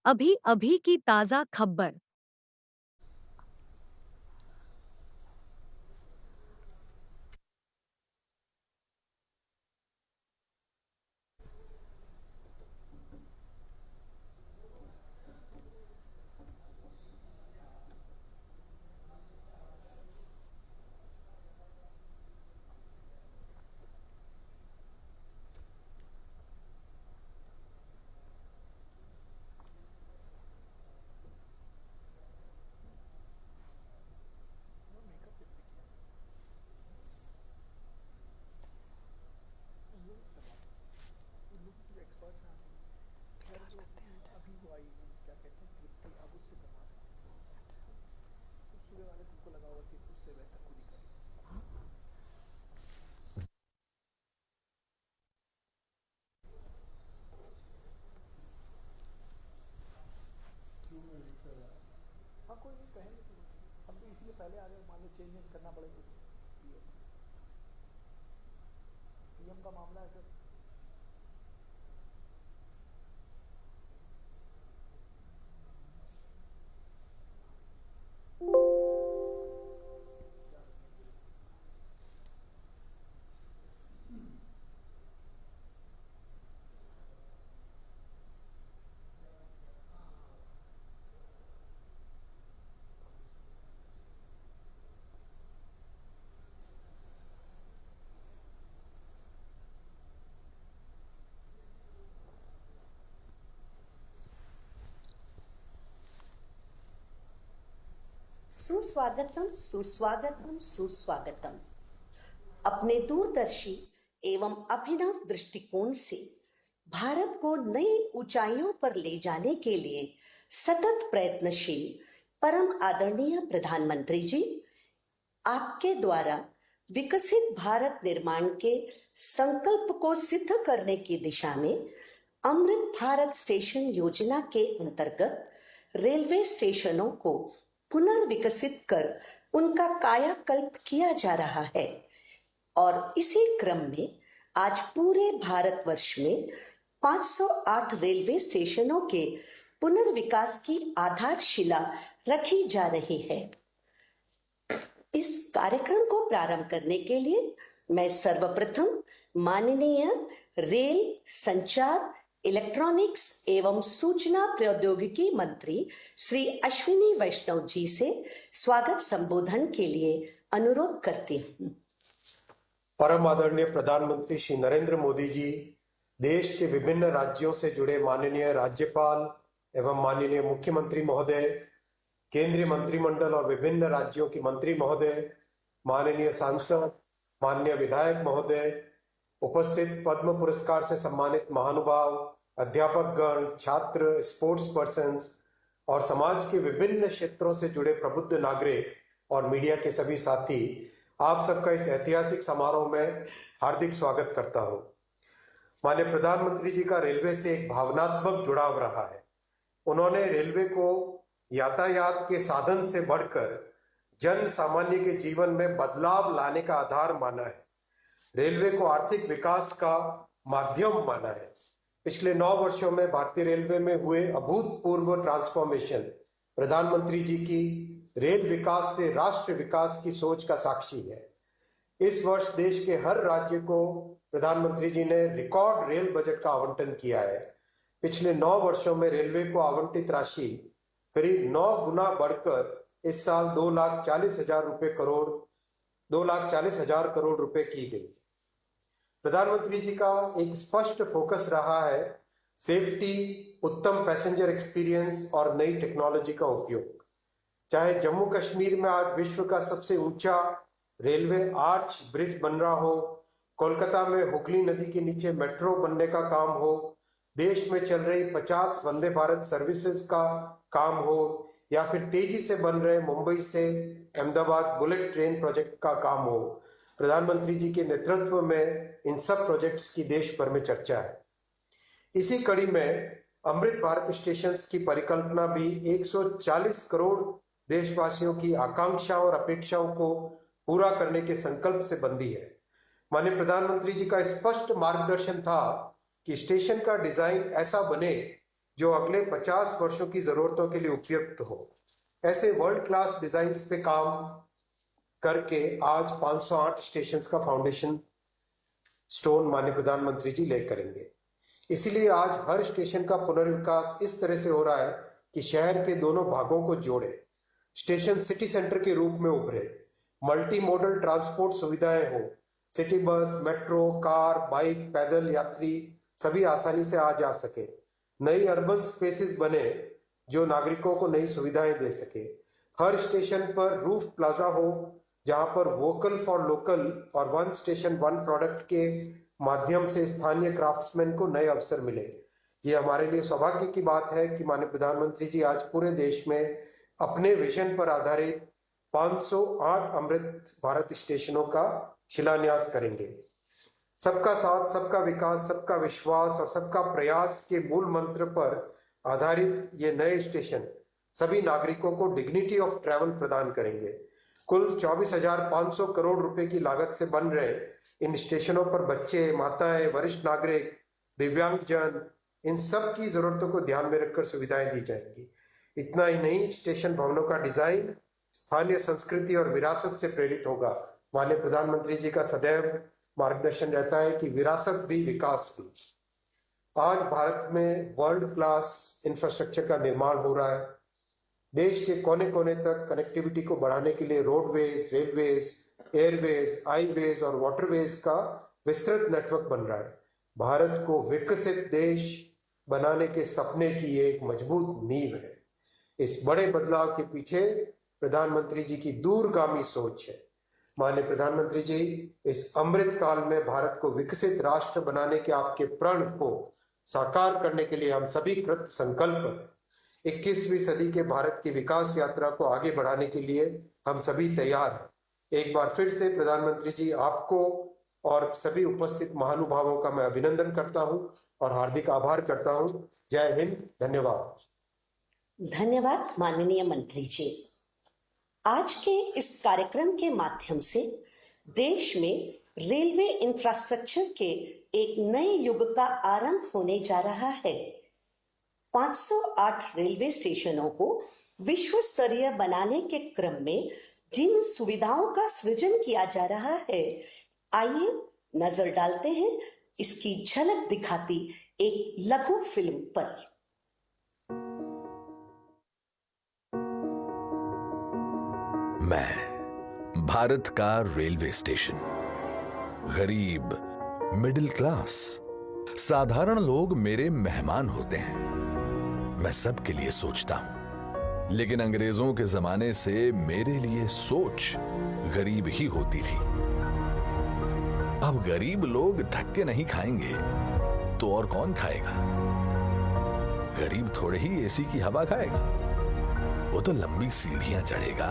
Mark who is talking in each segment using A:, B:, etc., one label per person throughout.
A: अभी अभी की ताज़ा खबर।
B: सुस्वागतम सुस्वागतम सुस्वागतम। अपने दूरदर्शी एवं अभिनव दृष्टिकोण से भारत को नई ऊंचाइयों पर ले जाने के लिए सतत प्रयत्नशील परम आदरणीय प्रधानमंत्री जी, आपके द्वारा विकसित भारत निर्माण के संकल्प को सिद्ध करने की दिशा में अमृत भारत स्टेशन योजना के अंतर्गत रेलवे स्टेशनों को पुनर्विकसित कर उनका कायाकल्प किया जा रहा है और इसी क्रम में आज पूरे भारतवर्ष में 508 रेलवे स्टेशनों के पुनर्विकास की आधारशिला रखी जा रही है। इस कार्यक्रम को प्रारंभ करने के लिए मैं सर्वप्रथम माननीय रेल संचार इलेक्ट्रॉनिक्स एवं सूचना प्रौद्योगिकी मंत्री श्री अश्विनी वैष्णव जी से स्वागत संबोधन के लिए अनुरोध करती हूँ।
C: परम आदरणीय प्रधानमंत्री श्री नरेंद्र मोदी जी, देश के विभिन्न राज्यों से जुड़े माननीय राज्यपाल एवं माननीय मुख्यमंत्री महोदय, केंद्रीय मंत्रिमंडल और विभिन्न राज्यों की मंत्री महोदय, माननीय सांसद, माननीय विधायक महोदय, उपस्थित पद्म पुरस्कार से सम्मानित महानुभाव, अध्यापकगण, छात्र, स्पोर्ट्स पर्सन्स और समाज के विभिन्न क्षेत्रों से जुड़े प्रबुद्ध नागरिक और मीडिया के सभी साथी, आप सबका इस ऐतिहासिक समारोह में हार्दिक स्वागत करता हूं। माननीय प्रधानमंत्री जी का रेलवे से एक भावनात्मक जुड़ाव रहा है। उन्होंने रेलवे को यातायात के साधन से बढ़कर जन सामान्य के जीवन में बदलाव लाने का आधार माना है। रेलवे को आर्थिक विकास का माध्यम माना है। पिछले 9 वर्षों में भारतीय रेलवे में हुए अभूतपूर्व ट्रांसफॉर्मेशन प्रधानमंत्री जी की रेल विकास से राष्ट्र विकास की सोच का साक्षी है। इस वर्ष देश के हर राज्य को प्रधानमंत्री जी ने रिकॉर्ड रेल बजट का आवंटन किया है। पिछले 9 वर्षों में रेलवे को आवंटित राशि करीब 9 गुना बढ़कर इस साल 2,40,000 करोड़ रुपए की गई। प्रधानमंत्री जी का एक स्पष्ट फोकस रहा है सेफ्टी, उत्तम पैसेंजर एक्सपीरियंस और नई टेक्नोलॉजी का उपयोग। चाहे जम्मू कश्मीर में आज विश्व का सबसे ऊंचा रेलवे आर्च ब्रिज बन रहा हो, कोलकाता में हुगली नदी के नीचे मेट्रो बनने का काम हो, देश में चल रही 50 वंदे भारत सर्विसेज का काम हो, या फिर तेजी से बन रहे मुंबई से अहमदाबाद बुलेट ट्रेन प्रोजेक्ट का काम हो, प्रधानमंत्री जी के नेतृत्व में इन सब प्रोजेक्ट्स की देश भर में चर्चा है। इसी कड़ी में अमृत भारत स्टेशन की परिकल्पना भी 140 करोड़ देशवासियों की आकांक्षाओं और अपेक्षाओं को पूरा करने के संकल्प से बंधी है। माननीय प्रधानमंत्री जी का स्पष्ट मार्गदर्शन था कि स्टेशन का डिजाइन ऐसा बने जो अगले 50 वर्षों की जरूरतों के लिए उपयुक्त हो। ऐसे वर्ल्ड क्लास डिजाइन्स पे काम करके आज 508 स्टेशंस का फाउंडेशन स्टोन माननीय प्रधानमंत्री जी ले करेंगे। इसीलिए आज हर स्टेशन का पुनर्विकास इस तरह से हो रहा है कि शहर के दोनों भागों को जोड़े, स्टेशन सिटी सेंटर के रूप में उभरे, मल्टी मोडल ट्रांसपोर्ट सुविधाएं हो, city bus, metro, car, bike, पैदल यात्री सभी आसानी से आ जा सके, नई अर्बन स्पेसेस बने जो नागरिकों को नई सुविधाएं दे सके। हर स्टेशन पर रूफ प्लाजा हो जहां पर वोकल फॉर लोकल और वन स्टेशन वन प्रोडक्ट के माध्यम से स्थानीय क्राफ्ट्समैन को नए अवसर मिले। ये हमारे लिए सौभाग्य की बात है कि माननीय प्रधानमंत्री जी आज पूरे देश में अपने विजन पर आधारित 508 अमृत भारत स्टेशनों का शिलान्यास करेंगे। सबका साथ, सबका विकास, सबका विश्वास और सबका प्रयास के मूल मंत्र पर आधारित ये नए स्टेशन सभी नागरिकों को डिग्निटी ऑफ ट्रैवल प्रदान करेंगे। कुल 24,500 करोड़ रुपए की लागत से बन रहे इन स्टेशनों पर बच्चे, माताएं, वरिष्ठ नागरिक, दिव्यांगजन, इन सब की जरूरतों को ध्यान में रखकर सुविधाएं दी जाएंगी। इतना ही नहीं, स्टेशन भवनों का डिजाइन स्थानीय संस्कृति और विरासत से प्रेरित होगा। माननीय प्रधानमंत्री जी का सदैव मार्गदर्शन रहता है कि विरासत भी विकास भी। आज भारत में वर्ल्ड क्लास इंफ्रास्ट्रक्चर का निर्माण हो रहा है। देश के कोने कोने तक कनेक्टिविटी को बढ़ाने के लिए रोडवेज, रेलवेज, एयरवेज, हाईवेज और वाटरवेज का विस्तृत नेटवर्क बन रहा है। भारत को विकसित देश बनाने के सपने की एक मजबूत नींव है। इस बड़े बदलाव के पीछे प्रधानमंत्री जी की दूरगामी सोच है। माननीय प्रधानमंत्री जी, इस अमृत काल में भारत को विकसित राष्ट्र बनाने के आपके प्रण को साकार करने के लिए हम सभी कृत संकल्प हैं। 21वीं सदी के भारत की विकास यात्रा को आगे बढ़ाने के लिए हम सभी तैयार हैं। एक बार फिर से प्रधानमंत्री जी, आपको और सभी उपस्थित महानुभावों का मैं अभिनंदन करता हूं और हार्दिक आभार करता हूं। जय हिंद, धन्यवाद।
B: धन्यवाद माननीय मंत्री जी। आज के इस कार्यक्रम के माध्यम से देश में रेलवे इंफ्रास्ट्रक्चर के एक नए युग का आरंभ होने जा रहा है। 508 रेलवे स्टेशनों को विश्व स्तरीय बनाने के क्रम में जिन सुविधाओं का सृजन किया जा रहा है, आइए नजर डालते हैं इसकी झलक दिखाती एक लघु फिल्म पर।
D: मैं भारत का रेलवे स्टेशन, गरीब, मिडिल क्लास, साधारण लोग मेरे मेहमान होते हैं। मैं सबके लिए सोचता हूं, लेकिन अंग्रेजों के जमाने से मेरे लिए सोच गरीब ही होती थी। अब गरीब लोग धक्के नहीं खाएंगे तो और कौन खाएगा? गरीब थोड़े ही एसी की हवा खाएगा, वो तो लंबी सीढ़ियां चढ़ेगा,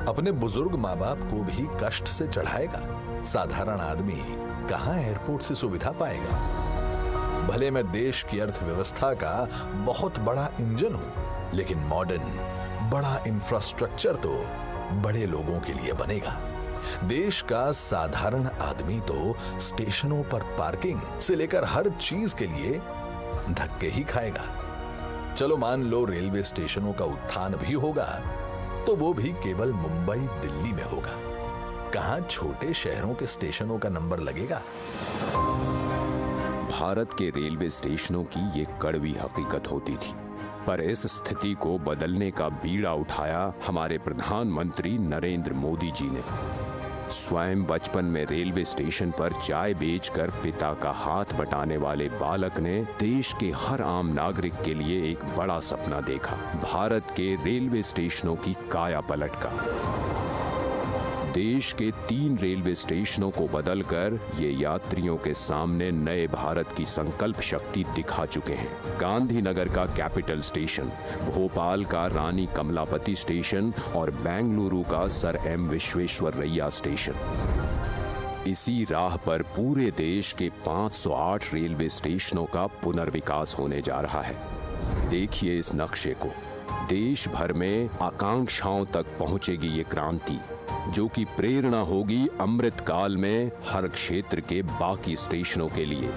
D: अपने बुजुर्ग माँ बाप को भी कष्ट से चढ़ाएगा। साधारण आदमी कहां एयरपोर्ट से सुविधा पाएगा? भले मैं देश की अर्थव्यवस्था का बहुत बड़ा इंजन हूं, लेकिन मॉडर्न बड़ा इंफ्रास्ट्रक्चर तो बड़े लोगों के लिए बनेगा। देश का साधारण आदमी तो स्टेशनों पर पार्किंग से लेकर हर चीज के लिए धक्के ही खाएगा। चलो मान लो रेलवे स्टेशनों का उत्थान भी होगा, तो वो भी केवल मुंबई, दिल्ली में होगा। कहां छोटे शहरों के स्टेशनों का नंबर लगेगा?
E: भारत के रेलवे स्टेशनों की ये कड़वी हकीकत होती थी, पर इस स्थिति को बदलने का बीड़ा उठाया हमारे प्रधानमंत्री नरेंद्र मोदी जी ने। स्वयं बचपन में रेलवे स्टेशन पर चाय बेचकर पिता का हाथ बटाने वाले बालक ने देश के हर आम नागरिक के लिए एक बड़ा सपना देखा, भारत के रेलवे स्टेशनों की काया पलट का। देश के 3 रेलवे स्टेशनों को बदलकर ये यात्रियों के सामने नए भारत की संकल्प शक्ति दिखा चुके हैं। गांधीनगर का कैपिटल स्टेशन, भोपाल का रानी कमलापति स्टेशन और बेंगलुरु का सर एम विश्वेश्वरैया स्टेशन। इसी राह पर पूरे देश के 508 रेलवे स्टेशनों का पुनर्विकास होने जा रहा है। देखिए इस नक्शे को। देश भर में आकांक्षाओं तक पहुंचेगी ये क्रांति, जो कि प्रेरणा होगी अमृत काल में हर क्षेत्र के बाकी स्टेशनों के लिए।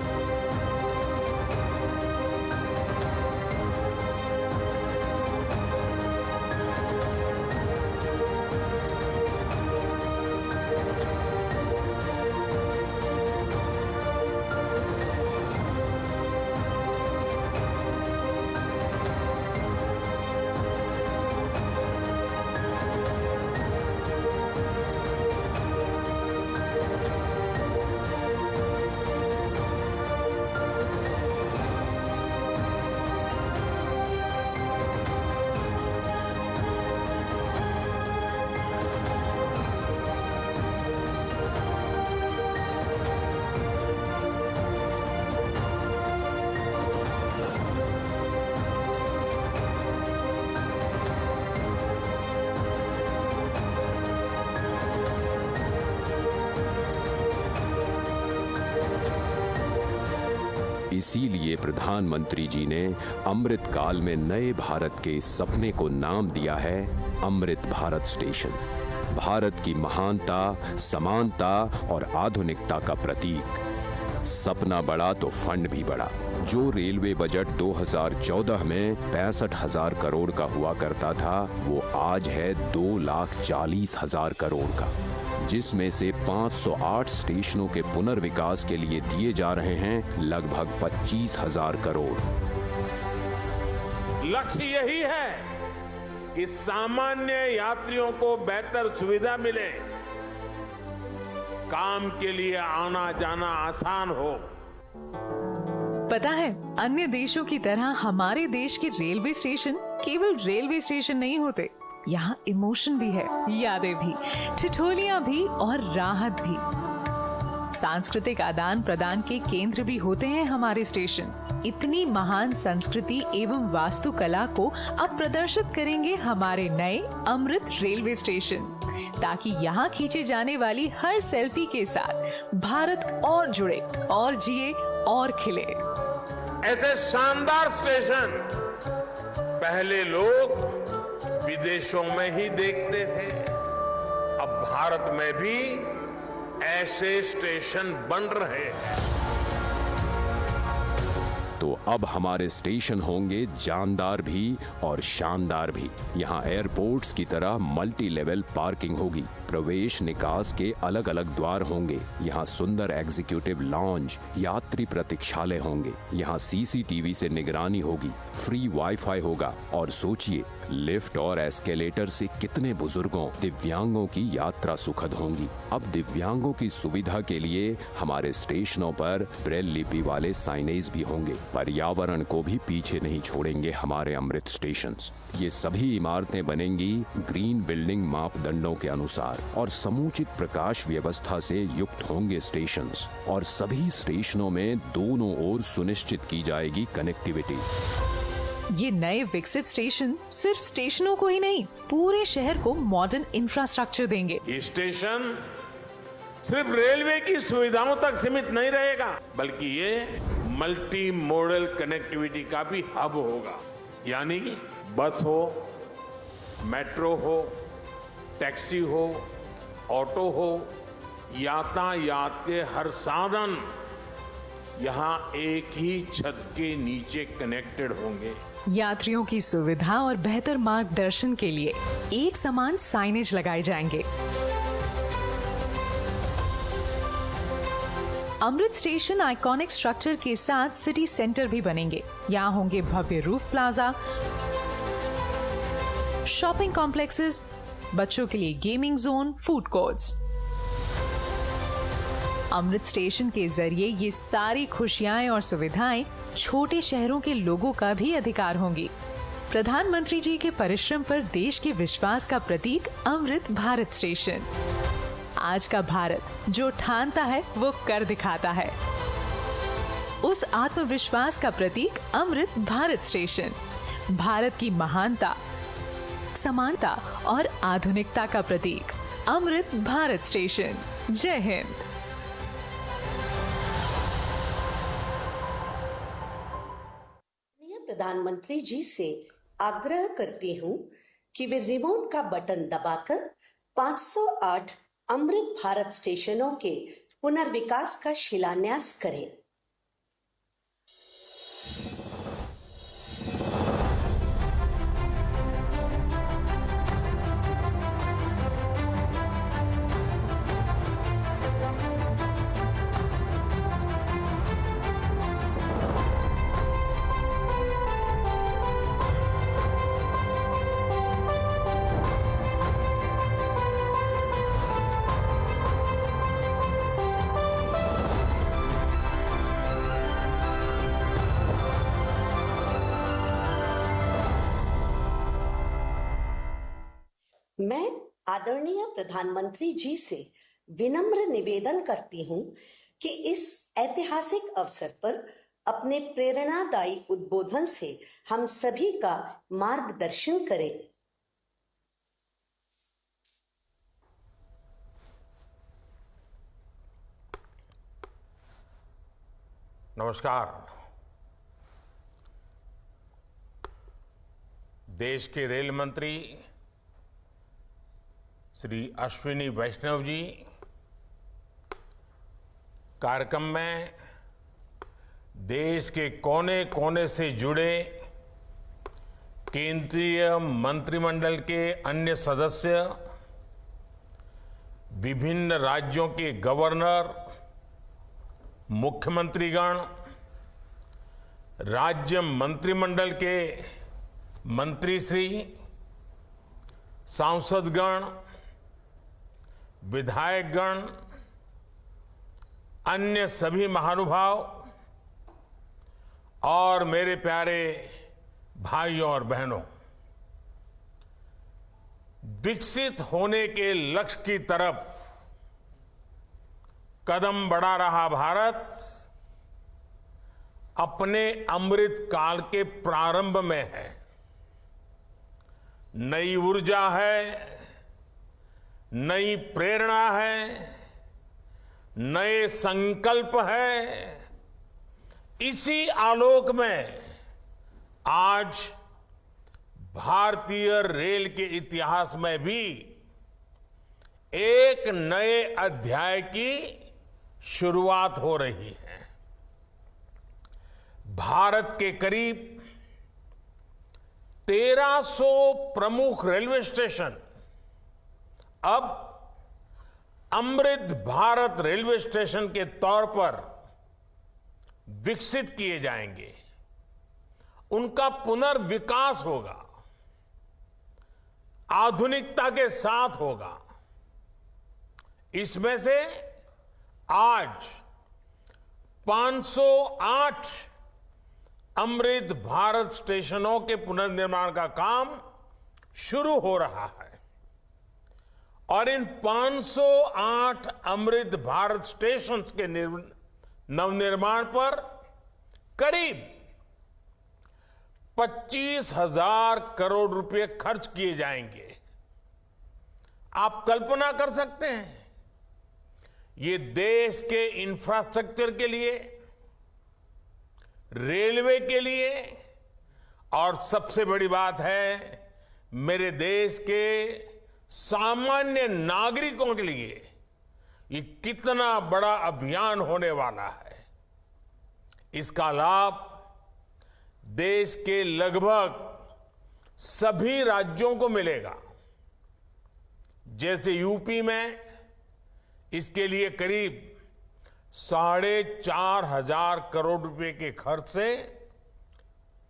E: इसीलिए प्रधानमंत्री जी ने अमृत काल में नए भारत के इस सपने को नाम दिया है अमृत भारत स्टेशन। भारत की महानता, समानता और आधुनिकता का प्रतीक। सपना बड़ा तो फंड भी बड़ा। जो रेलवे बजट 2014 में 65,000 करोड़ का हुआ करता था, वो आज है 2,40,000 करोड़ का, जिसमें से 508 स्टेशनों के पुनर्विकास के लिए दिए जा रहे हैं लगभग 25,000 करोड़।
F: लक्ष्य यही है कि सामान्य यात्रियों को बेहतर सुविधा मिले, काम के लिए आना जाना आसान हो।
G: पता है, अन्य देशों की तरह हमारे देश के रेलवे स्टेशन केवल रेलवे स्टेशन नहीं होते। यहाँ इमोशन भी है, यादें भी, ठिठोलियां भी और राहत भी। सांस्कृतिक आदान प्रदान के केंद्र भी होते हैं हमारे स्टेशन। इतनी महान संस्कृति एवं वास्तुकला को अब प्रदर्शित करेंगे हमारे नए अमृत रेलवे स्टेशन, ताकि यहाँ खींचे जाने वाली हर सेल्फी के साथ भारत और जुड़े और जिए और खिले।
F: ऐसे शानदार स्टेशन पहले लोग विदेशों में ही देखते थे। अब भारत में भी ऐसे स्टेशन बन रहे हैं।
E: तो अब हमारे स्टेशन होंगे जानदार भी और शानदार भी। यहाँ एयरपोर्ट्स की तरह मल्टी लेवल पार्किंग होगी, प्रवेश निकास के अलग अलग द्वार होंगे। यहाँ सुंदर एग्जीक्यूटिव लॉन्ज, यात्री प्रतीक्षालय होंगे। यहाँ सीसीटीवी से निगरानी होगी, फ्री वाईफाई होगा। और सोचिए, लिफ्ट और एस्केलेटर से कितने बुजुर्गों, दिव्यांगों की यात्रा सुखद होंगी। अब दिव्यांगों की सुविधा के लिए हमारे स्टेशनों पर ब्रेल लिपि वाले साइनेज भी होंगे। पर्यावरण को भी पीछे नहीं छोड़ेंगे हमारे अमृत स्टेशंस। ये सभी इमारतें बनेंगी ग्रीन बिल्डिंग मापदंडों के अनुसार और समुचित प्रकाश व्यवस्था से युक्त होंगे स्टेशंस। और सभी स्टेशनों में दोनों ओर सुनिश्चित की जाएगी कनेक्टिविटी।
G: ये नए विकसित स्टेशन सिर्फ स्टेशनों को ही नहीं, पूरे शहर को मॉडर्न इंफ्रास्ट्रक्चर देंगे।
F: ये स्टेशन सिर्फ रेलवे की सुविधाओं तक सीमित नहीं रहेगा, बल्कि ये मल्टी मॉडल कनेक्टिविटी का भी हब होगा। यानी बस हो, मेट्रो हो, टैक्सी हो, ऑटो हो, यातायात के हर साधन यहाँ एक ही छत के नीचे कनेक्टेड होंगे।
G: यात्रियों की सुविधा और बेहतर मार्गदर्शन के लिए एक समान साइनेज लगाए जाएंगे। अमृत स्टेशन आइकॉनिक स्ट्रक्चर के साथ सिटी सेंटर भी बनेंगे। यहाँ होंगे भव्य रूफ प्लाजा, शॉपिंग कॉम्प्लेक्सेस, बच्चों के लिए गेमिंग जोन, फूड कोर्ट्स। अमृत स्टेशन के जरिए ये सारी खुशियां और सुविधाएं छोटे शहरों के लोगों का भी अधिकार होंगी। प्रधानमंत्री जी के परिश्रम पर देश के विश्वास का प्रतीक अमृत भारत स्टेशन। आज का भारत जो ठानता है वो कर दिखाता है। उस आत्मविश्वास का प्रतीक अमृत भारत स्टेशन। भारत की महानता, समानता और आधुनिकता का प्रतीक अमृत भारत स्टेशन। जय हिंद।
B: प्रधानमंत्री जी से आग्रह करती हूँ कि वे रिमोट का बटन दबाकर 508 अमृत भारत स्टेशनों के पुनर्विकास का शिलान्यास करें। मैं आदरणीय प्रधानमंत्री जी से विनम्र निवेदन करती हूं कि इस ऐतिहासिक अवसर पर अपने प्रेरणादायी उद्बोधन से हम सभी का मार्गदर्शन करें।
F: नमस्कार। देश के रेल मंत्री श्री अश्विनी वैष्णव जी कार्यक्रम में देश के कोने कोने से जुड़े केंद्रीय मंत्रिमंडल के अन्य सदस्य, विभिन्न राज्यों के गवर्नर, मुख्यमंत्रीगण, राज्य मंत्रिमंडल के मंत्रीश्री, सांसदगण, विधायकगण, अन्य सभी महानुभाव और मेरे प्यारे भाइयों और बहनों, विकसित होने के लक्ष्य की तरफ कदम बढ़ा रहा भारत अपने अमृत काल के प्रारंभ में है। नई ऊर्जा है, नई प्रेरणा है, नए संकल्प है। इसी आलोक में आज भारतीय रेल के इतिहास में भी एक नए अध्याय की शुरुआत हो रही है। भारत के करीब 1300 प्रमुख रेलवे स्टेशन अब अमृत भारत रेलवे स्टेशन के तौर पर विकसित किए जाएंगे। उनका पुनर्विकास होगा, आधुनिकता के साथ होगा। इसमें से आज 508 अमृत भारत स्टेशनों के पुनर्निर्माण का काम शुरू हो रहा है और इन 508 अमृत भारत स्टेशन के नवनिर्माण पर करीब 25,000 करोड़ रुपए खर्च किए जाएंगे। आप कल्पना कर सकते हैं, ये देश के इंफ्रास्ट्रक्चर के लिए, रेलवे के लिए और सबसे बड़ी बात है मेरे देश के सामान्य नागरिकों के लिए ये कितना बड़ा अभियान होने वाला है। इसका लाभ देश के लगभग सभी राज्यों को मिलेगा। जैसे यूपी में इसके लिए करीब 4,500 करोड़ रुपए के खर्च से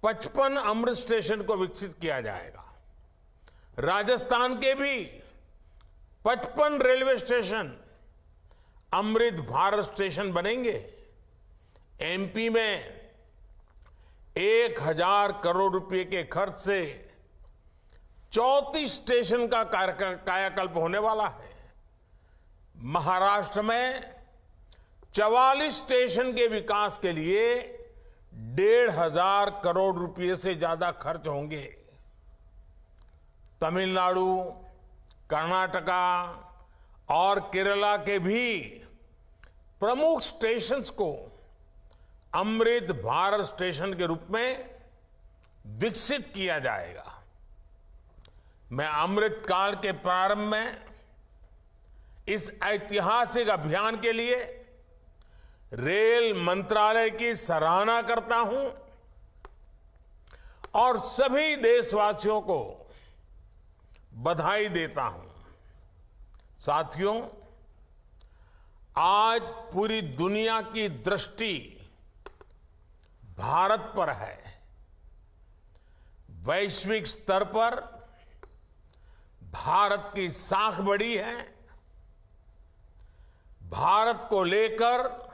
F: 55 अमृत स्टेशन को विकसित किया जाएगा। राजस्थान के भी 55 railway station Amrit Bharat station बनेंगे। एमपी में 1,000 करोड़ रुपए के खर्च से 34 स्टेशन का कायाकल्प होने वाला है। महाराष्ट्र में 44 स्टेशन के विकास के लिए 1,500 करोड़ रुपए से ज्यादा खर्च होंगे। तमिलनाडु, कर्नाटका और केरला के भी प्रमुख स्टेशंस को अमृत भारत स्टेशन के रूप में विकसित किया जाएगा। मैं अमृत काल के प्रारंभ में इस ऐतिहासिक अभियान के लिए रेल मंत्रालय की सराहना करता हूं और सभी देशवासियों को बधाई देता हूं। साथियों, आज पूरी दुनिया की दृष्टि भारत पर है। वैश्विक स्तर पर भारत की साख बढ़ी है। भारत को लेकर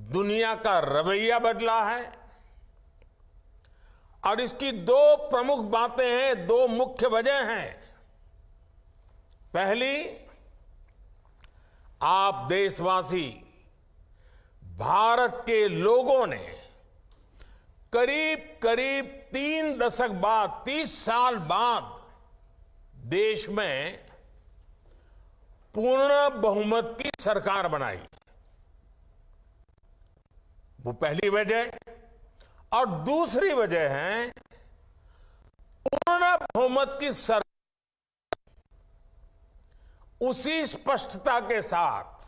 F: दुनिया का रवैया बदला है और इसकी दो प्रमुख बातें हैं, दो मुख्य वजह हैं। पहली, आप देशवासी, भारत के लोगों ने करीब करीब 3 दशक बाद, 30 साल बाद देश में पूर्ण बहुमत की सरकार बनाई। वो पहली वजह। और दूसरी वजह है बहुमत की उसी स्पष्टता के साथ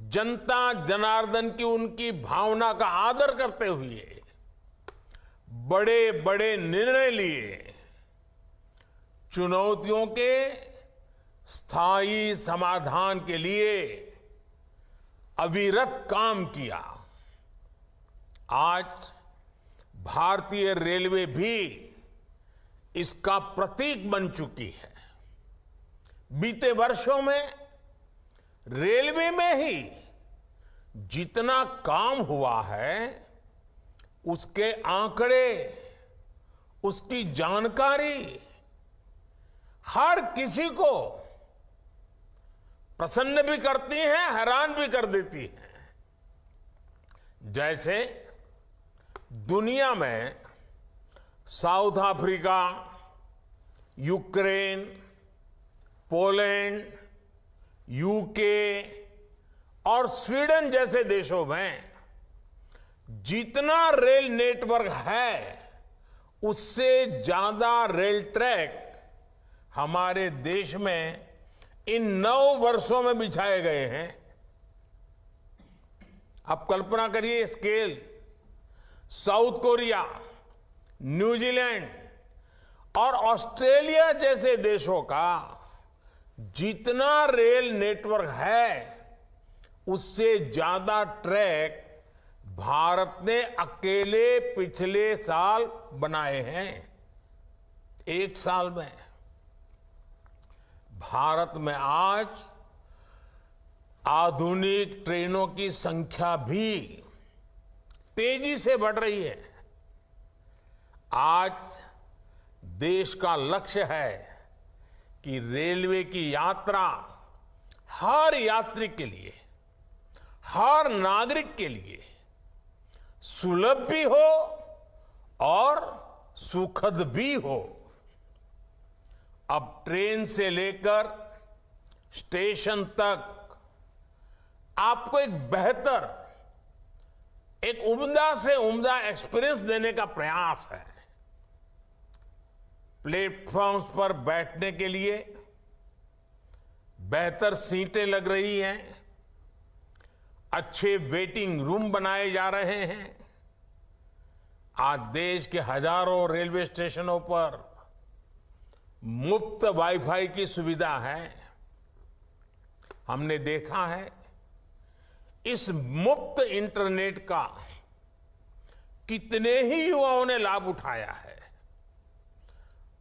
F: जनता जनार्दन की उनकी भावना का आदर करते हुए बड़े बड़े निर्णय लिए, चुनौतियों के स्थायी समाधान के लिए अविरत काम किया। आज भारतीय रेलवे भी इसका प्रतीक बन चुकी है। बीते वर्षों में रेलवे में ही जितना काम हुआ है, उसके आंकड़े, उसकी जानकारी हर किसी को प्रसन्न भी करती हैं, हैरान भी कर देती हैं। जैसे दुनिया में south Africa, Ukraine, Poland, UK और स्वीडन जैसे देशों में जितना रेल नेटवर्क है, उससे ज्यादा रेल ट्रैक हमारे देश में इन 9 वर्षों में बिछाए गए हैं। आप कल्पना करिए स्केल। साउथ कोरिया, न्यूजीलैंड और ऑस्ट्रेलिया जैसे देशों का जितना रेल नेटवर्क है, उससे ज्यादा ट्रैक भारत ने अकेले पिछले साल बनाए हैं। एक साल में भारत में आज आधुनिक ट्रेनों की संख्या भी तेजी से बढ़ रही है। आज देश का लक्ष्य है कि रेलवे की यात्रा हर यात्री के लिए, हर नागरिक के लिए सुलभ भी हो और सुखद भी हो। अब ट्रेन से लेकर स्टेशन तक आपको एक बेहतर, एक उम्दा से उम्दा एक्सपीरियंस देने का प्रयास है। प्लेटफॉर्म्स पर बैठने के लिए बेहतर सीटें लग रही हैं, अच्छे वेटिंग रूम बनाए जा रहे हैं। आज देश के हजारों रेलवे स्टेशनों पर मुफ्त वाईफाई की सुविधा है। हमने देखा है इस मुफ्त इंटरनेट का कितने ही युवाओं ने लाभ उठाया है।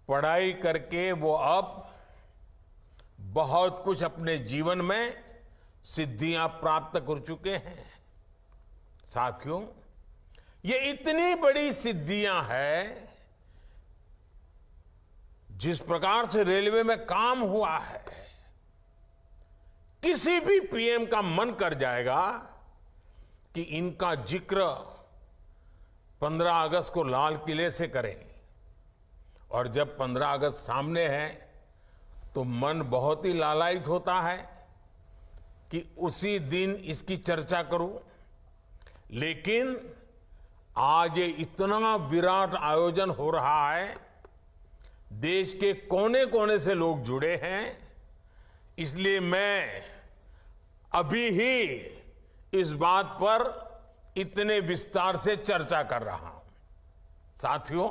F: पढ़ाई करके वो अब बहुत कुछ अपने जीवन में सिद्धियां प्राप्त कर चुके हैं। साथियों, ये इतनी बड़ी सिद्धियां हैं, जिस प्रकार से रेलवे में काम हुआ है, किसी भी पीएम का मन कर जाएगा कि इनका जिक्र 15 अगस्त को लाल किले से करें। और जब 15 अगस्त सामने है तो मन बहुत ही लालायित होता है कि उसी दिन इसकी चर्चा करूं। लेकिन आज ये इतना विराट आयोजन हो रहा है, देश के कोने कोने से लोग जुड़े हैं, इसलिए मैं अभी ही इस बात पर इतने विस्तार से चर्चा कर रहा हूं। साथियों,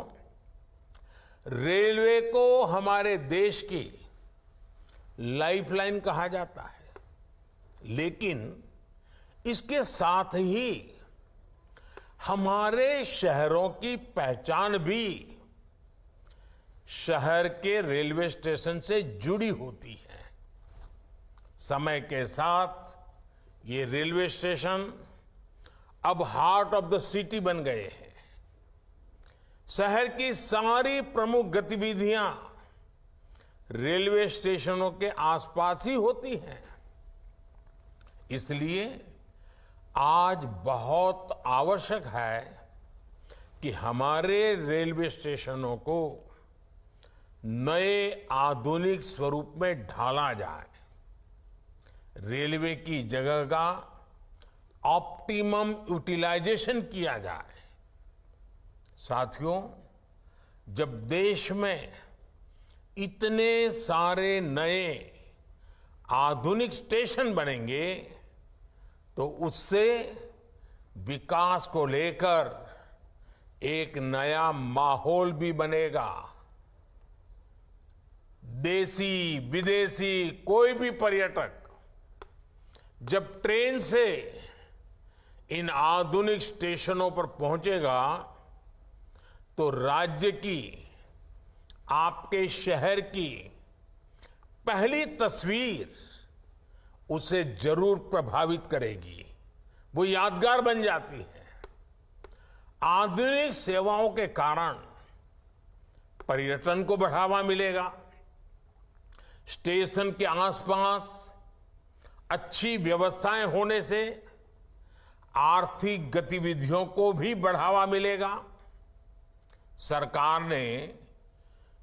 F: रेलवे को हमारे देश की लाइफलाइन कहा जाता है, लेकिन इसके साथ ही हमारे शहरों की पहचान भी शहर के रेलवे स्टेशन से जुड़ी होती है। समय के साथ ये रेलवे स्टेशन अब हार्ट ऑफ द सिटी बन गए हैं। शहर की सारी प्रमुख गतिविधियां रेलवे स्टेशनों के आसपास ही होती हैं। इसलिए आज बहुत आवश्यक है कि हमारे रेलवे स्टेशनों को नए आधुनिक स्वरूप में ढाला जाए। रेलवे की जगह का ऑप्टिमम यूटिलाइजेशन किया जाए। साथियों, जब देश में इतने सारे नए आधुनिक स्टेशन बनेंगे तो उससे विकास को लेकर एक नया माहौल भी बनेगा। देसी विदेशी कोई भी पर्यटक जब ट्रेन से इन आधुनिक स्टेशनों पर पहुंचेगा तो राज्य की, आपके शहर की पहली तस्वीर उसे जरूर प्रभावित करेगी, वो यादगार बन जाती है। आधुनिक सेवाओं के कारण पर्यटन को बढ़ावा मिलेगा। स्टेशन के आसपास अच्छी व्यवस्थाएं होने से आर्थिक गतिविधियों को भी बढ़ावा मिलेगा। सरकार ने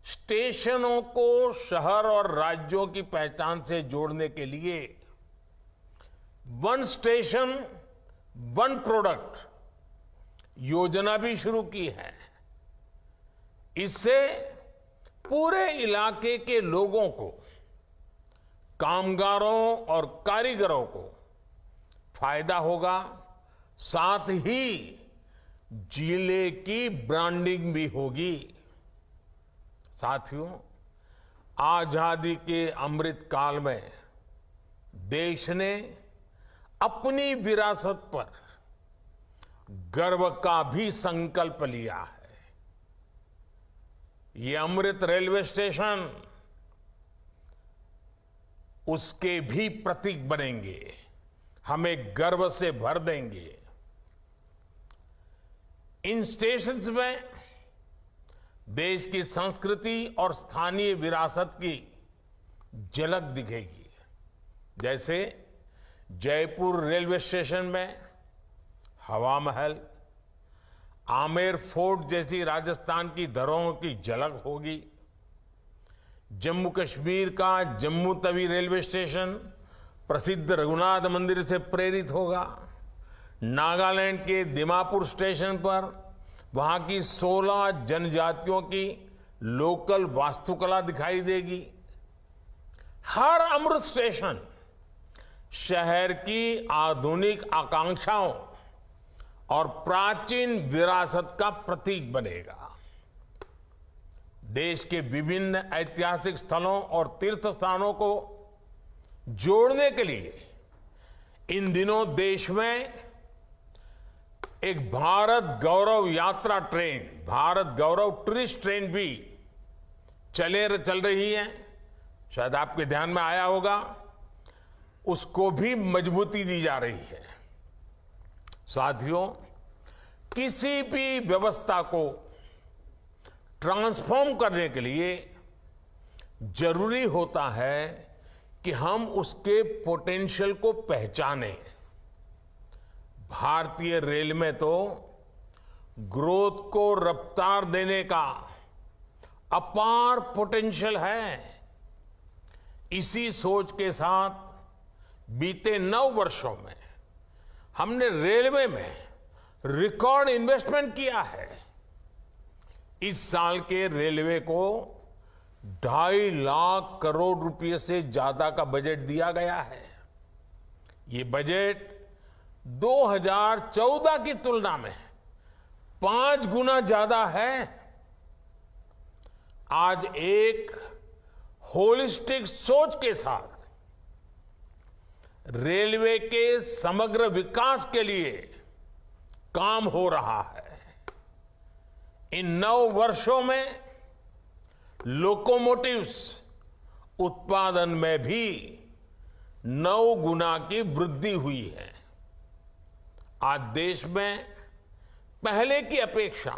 F: स्टेशनों को शहर और राज्यों की पहचान से जोड़ने के लिए वन स्टेशन वन प्रोडक्ट योजना भी शुरू की है। इससे पूरे इलाके के लोगों को, कामगारों और कारीगरों को फायदा होगा, साथ ही जिले की ब्रांडिंग भी होगी। साथियों, आजादी के अमृत काल में देश ने अपनी विरासत पर गर्व का भी संकल्प लिया है। ये अमृत रेलवे स्टेशन उसके भी प्रतीक बनेंगे, हमें गर्व से भर देंगे। इन स्टेशंस में देश की संस्कृति और स्थानीय विरासत की झलक दिखेगी। जैसे जयपुर रेलवे स्टेशन में हवा महल, आमेर फोर्ट जैसी राजस्थान की धरोहरों की झलक होगी। जम्मू कश्मीर का जम्मू तवी रेलवे स्टेशन प्रसिद्ध रघुनाथ मंदिर से प्रेरित होगा। नागालैंड के दिमापुर स्टेशन पर वहां की 16 जनजातियों की लोकल वास्तुकला दिखाई देगी। हर अमृत स्टेशन शहर की आधुनिक आकांक्षाओं और प्राचीन विरासत का प्रतीक बनेगा। देश के विभिन्न ऐतिहासिक स्थलों और तीर्थ स्थानों को जोड़ने के लिए इन दिनों देश में एक भारत गौरव यात्रा ट्रेन, भारत गौरव टूरिस्ट ट्रेन भी चल रही है। शायद आपके ध्यान में आया होगा, उसको भी मजबूती दी जा रही है। साथियों, किसी भी व्यवस्था को ट्रांसफॉर्म करने के लिए जरूरी होता है कि हम उसके पोटेंशियल को पहचानें। भारतीय रेल में तो ग्रोथ को रफ्तार देने का अपार पोटेंशियल है। इसी सोच के साथ बीते 9 वर्षों में हमने रेलवे में रिकॉर्ड इन्वेस्टमेंट किया है। इस साल के रेलवे को 2.5 लाख करोड़ रुपए से ज्यादा का बजट दिया गया है। ये बजट 2014 की तुलना में 5 गुना ज्यादा है। आज एक होलिस्टिक सोच के साथ रेलवे के समग्र विकास के लिए काम हो रहा है। इन 9 वर्षों में लोकोमोटिव्स उत्पादन में भी 9 गुना की वृद्धि हुई है। आज देश में पहले की अपेक्षा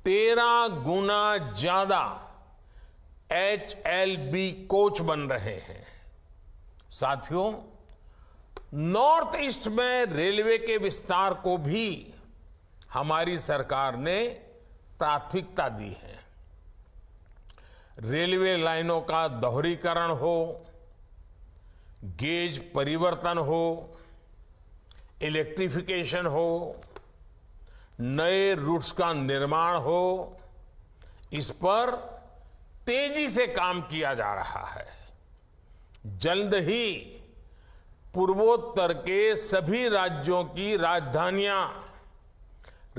F: 13 गुना ज्यादा HLB कोच बन रहे हैं। साथियों, नॉर्थ ईस्ट में रेलवे के विस्तार को भी हमारी सरकार ने प्राथमिकता दी है। रेलवे लाइनों का दोहरीकरण हो, गेज परिवर्तन हो, इलेक्ट्रिफिकेशन हो, नए रूट्स का निर्माण हो, इस पर तेजी से काम किया जा रहा है। जल्द ही पूर्वोत्तर के सभी राज्यों की राजधानियां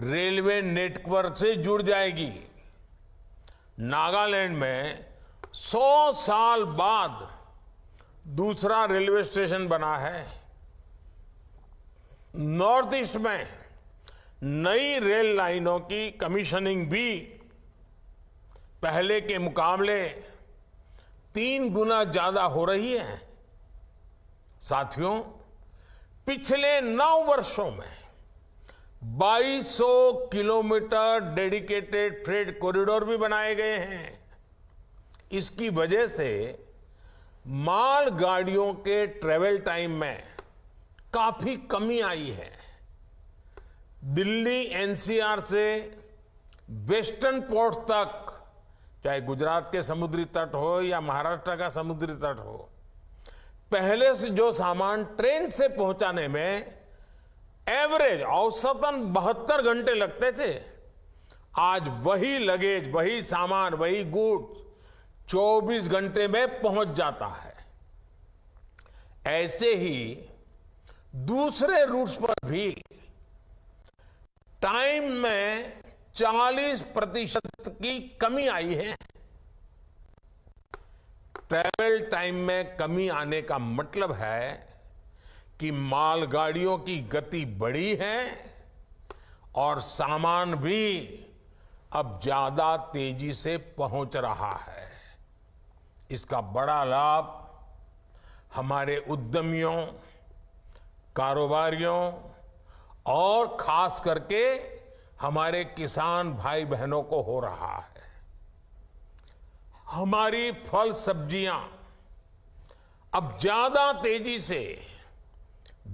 F: रेलवे नेटवर्क से जुड़ जाएगी। नागालैंड में 100 साल बाद दूसरा रेलवे स्टेशन बना है। नॉर्थ ईस्ट में नई रेल लाइनों की कमीशनिंग भी पहले के मुकाबले 3 गुना ज्यादा हो रही है। साथियों, पिछले 9 वर्षों में 2200 किलोमीटर डेडिकेटेड फ्रेट कॉरिडोर भी बनाए गए हैं। इसकी वजह से माल गाड़ियों के ट्रेवल टाइम में काफी कमी आई है। दिल्ली एनसीआर से वेस्टर्न पोर्ट तक, चाहे गुजरात के समुद्री तट हो या महाराष्ट्र का समुद्री तट हो, पहले से जो सामान ट्रेन से पहुंचाने में एवरेज औसतन 72 घंटे लगते थे, आज वही लगेज, वही सामान, वही गुड्स 24 घंटे में पहुंच जाता है। ऐसे ही दूसरे रूट्स पर भी टाइम में 40% की कमी आई है। ट्रैवल टाइम में कमी आने का मतलब है कि मालगाड़ियों की गति बढ़ी है और सामान भी अब ज्यादा तेजी से पहुंच रहा है। इसका बड़ा लाभ हमारे उद्यमियों, कारोबारियों और खास करके हमारे किसान भाई बहनों को हो रहा है। हमारी फल सब्जियां अब ज्यादा तेजी से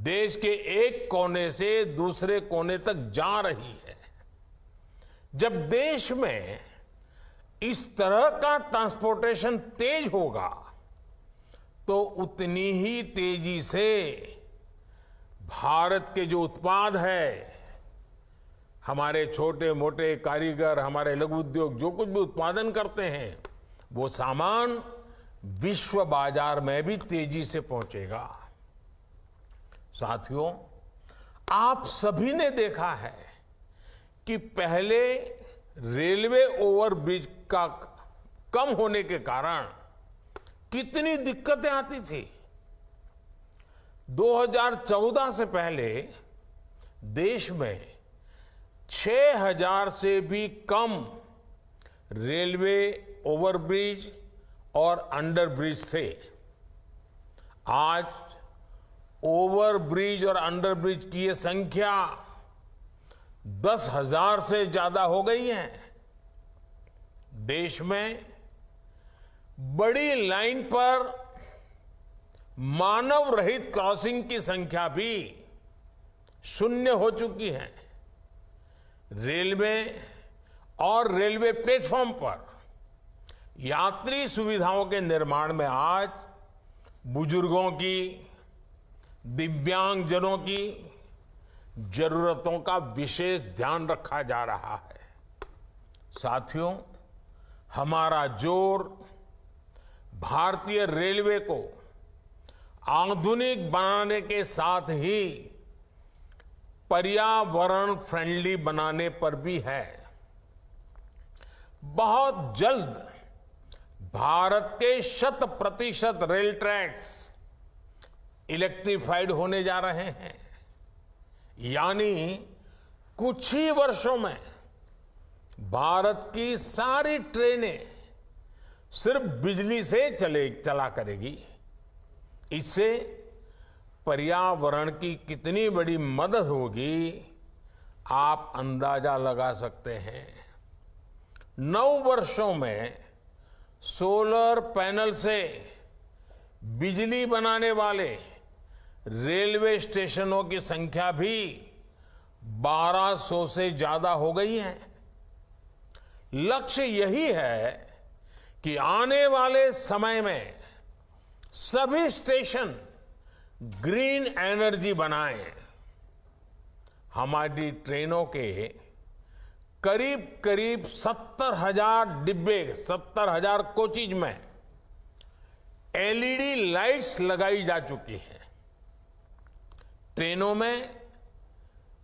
F: देश के एक कोने से दूसरे कोने तक जा रही है। जब देश में इस तरह का ट्रांसपोर्टेशन तेज होगा तो उतनी ही तेजी से भारत के जो उत्पाद है, हमारे छोटे मोटे कारीगर, हमारे लघु उद्योग जो कुछ भी उत्पादन करते हैं, वो सामान विश्व बाजार में भी तेजी से पहुंचेगा। साथियों, आप सभी ने देखा है कि पहले रेलवे ओवरब्रिज का कम होने के कारण कितनी दिक्कतें आती थी। 2014 से पहले देश में 6000 से भी कम रेलवे ओवरब्रिज और अंडरब्रिज थे। आज ओवरब्रिज और अंडरब्रिज की ये संख्या 10,000 से ज्यादा हो गई है। देश में बड़ी लाइन पर मानव रहित क्रॉसिंग की संख्या भी 0 हो चुकी है। रेलवे और रेलवे प्लेटफॉर्म पर यात्री सुविधाओं के निर्माण में आज बुजुर्गों की, दिव्यांगजनों की जरूरतों का विशेष ध्यान रखा जा रहा है। साथियों, हमारा जोर भारतीय रेलवे को आधुनिक बनाने के साथ ही पर्यावरण फ्रेंडली बनाने पर भी है। बहुत जल्द भारत के 100% रेल ट्रैक्स इलेक्ट्रिफाइड होने जा रहे हैं। यानी कुछ ही वर्षों में भारत की सारी ट्रेनें सिर्फ बिजली से चला करेगी। इससे पर्यावरण की कितनी बड़ी मदद होगी, आप अंदाजा लगा सकते हैं। 9 वर्षों में सोलर पैनल से बिजली बनाने वाले रेलवे स्टेशनों की संख्या भी 1200 से ज्यादा हो गई है। लक्ष्य यही है कि आने वाले समय में सभी स्टेशन ग्रीन एनर्जी बनाएं। हमारी ट्रेनों के करीब करीब 70,000 डिब्बे, 70,000 कोचेज में एलईडी लाइट्स लगाई जा चुकी हैं। ट्रेनों में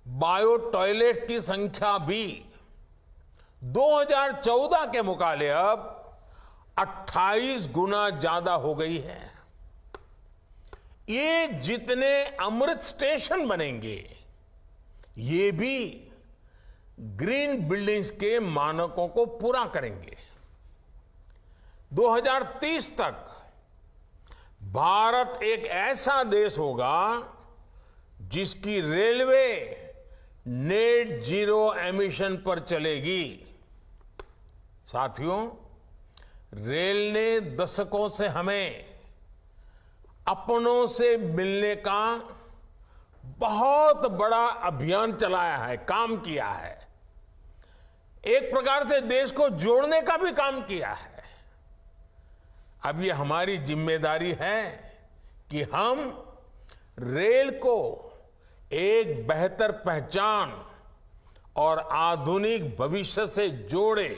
F: बायो टॉयलेट्स की संख्या भी 2014 के मुकाबले अब 28 गुना ज्यादा हो गई है। ये जितने अमृत स्टेशन बनेंगे, ये भी ग्रीन बिल्डिंग्स के मानकों को पूरा करेंगे। 2030 तक भारत एक ऐसा देश होगा जिसकी रेलवे नेट जीरो एमिशन पर चलेगी। साथियों, रेल ने दशकों से हमें अपनों से मिलने का बहुत बड़ा अभियान चलाया है, काम किया है। एक प्रकार से देश को जोड़ने का भी काम किया है। अब ये हमारी जिम्मेदारी है कि हम रेल को एक बेहतर पहचान और आधुनिक भविष्य से जोड़े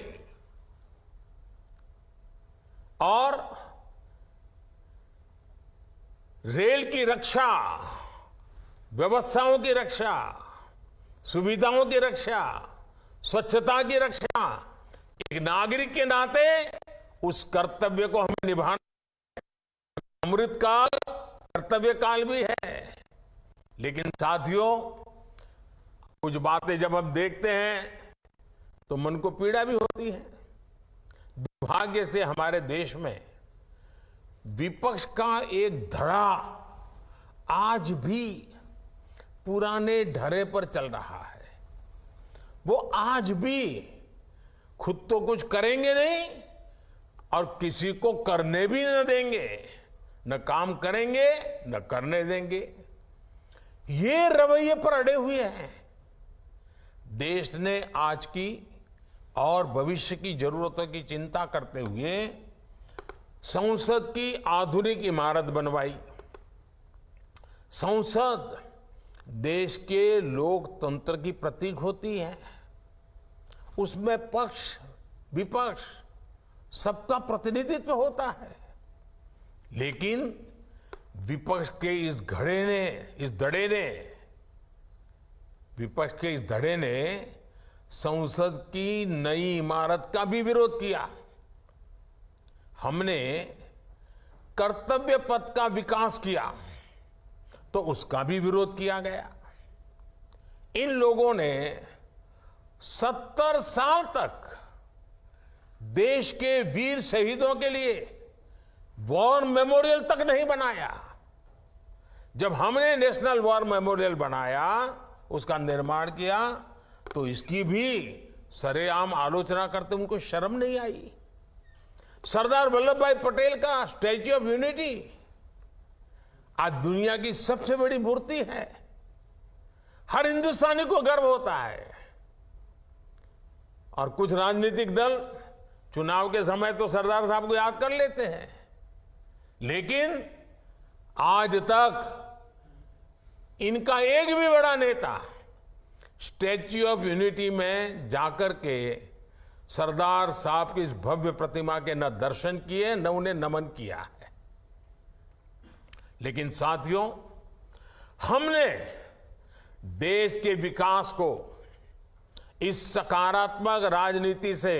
F: और रेल की रक्षा, व्यवस्थाओं की रक्षा, सुविधाओं की रक्षा, स्वच्छता की रक्षा, एक नागरिक के नाते उस कर्तव्य को हमें निभाना। अमृतकाल कर्तव्य काल भी है। लेकिन साथियों, कुछ बातें जब हम देखते हैं तो मन को पीड़ा भी होती है। दुर्भाग्य से हमारे देश में विपक्ष का एक धड़ा आज भी पुराने ढर्रे पर चल रहा है। वो आज भी खुद तो कुछ करेंगे नहीं और किसी को करने भी न देंगे, न काम करेंगे न करने देंगे। ये रवैये पर अड़े हुए हैं। देश ने आज की और भविष्य की जरूरतों की चिंता करते हुए संसद की आधुनिक इमारत बनवाई। संसद देश के लोकतंत्र की प्रतीक होती है। उसमें पक्ष विपक्ष सबका प्रतिनिधित्व होता है। लेकिन विपक्ष के इस धड़े ने संसद की नई इमारत का भी विरोध किया। हमने कर्तव्य पथ का विकास किया तो उसका भी विरोध किया गया। इन लोगों ने 70 साल तक देश के वीर शहीदों के लिए वॉर मेमोरियल तक नहीं बनाया। जब हमने नेशनल वॉर मेमोरियल बनाया, उसका निर्माण किया, तो इसकी भी सरेआम आलोचना करते उनको शर्म नहीं आई। सरदार वल्लभ भाई पटेल का स्टैच्यू ऑफ यूनिटी आज दुनिया की सबसे बड़ी मूर्ति है। हर हिंदुस्तानी को गर्व होता है। और कुछ राजनीतिक दल चुनाव के समय तो सरदार साहब को याद कर लेते हैं, लेकिन आज तक इनका एक भी बड़ा नेता स्टैच्यू ऑफ यूनिटी में जाकर के सरदार साहब की इस भव्य प्रतिमा के न दर्शन किए न उन्हें नमन किया है। लेकिन साथियों, हमने देश के विकास को इस सकारात्मक राजनीति से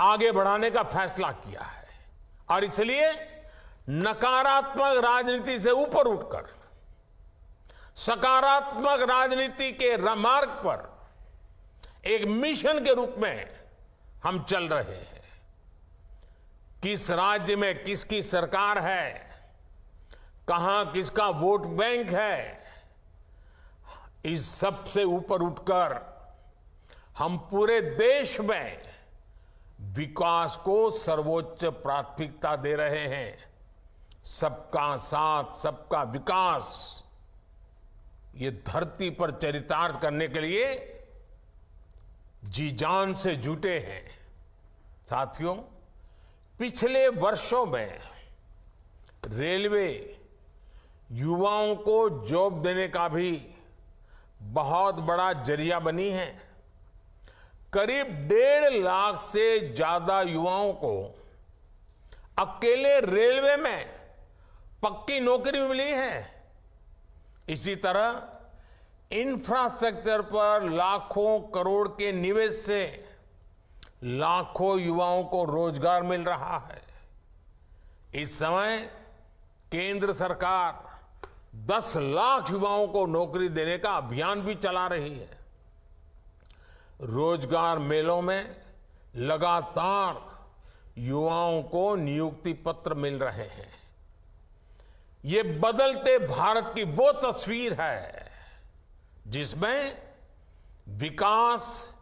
F: आगे बढ़ाने का फैसला किया है और इसलिए नकारात्मक राजनीति से ऊपर उठकर सकारात्मक राजनीति के मार्ग पर एक मिशन के रूप में हम चल रहे हैं। किस राज्य में किसकी सरकार है, कहां किसका वोट बैंक है, इस सब से ऊपर उठकर हम पूरे देश में विकास को सर्वोच्च प्राथमिकता दे रहे हैं। सबका साथ सबका विकास, ये धरती पर चरितार्थ करने के लिए जी जान से जुटे हैं। साथियों, पिछले वर्षों में रेलवे युवाओं को जॉब देने का भी बहुत बड़ा जरिया बनी है। करीब 1.5 लाख से ज्यादा युवाओं को अकेले रेलवे में पक्की नौकरी मिली है। इसी तरह इंफ्रास्ट्रक्चर पर लाखों करोड़ के निवेश से लाखों युवाओं को रोजगार मिल रहा है। इस समय केंद्र सरकार 10 लाख युवाओं को नौकरी देने का अभियान भी चला रही है। रोजगार मेलों में लगातार युवाओं को नियुक्ति पत्र मिल रहे हैं। ये बदलते भारत की वो तस्वीर है जिसमें विकास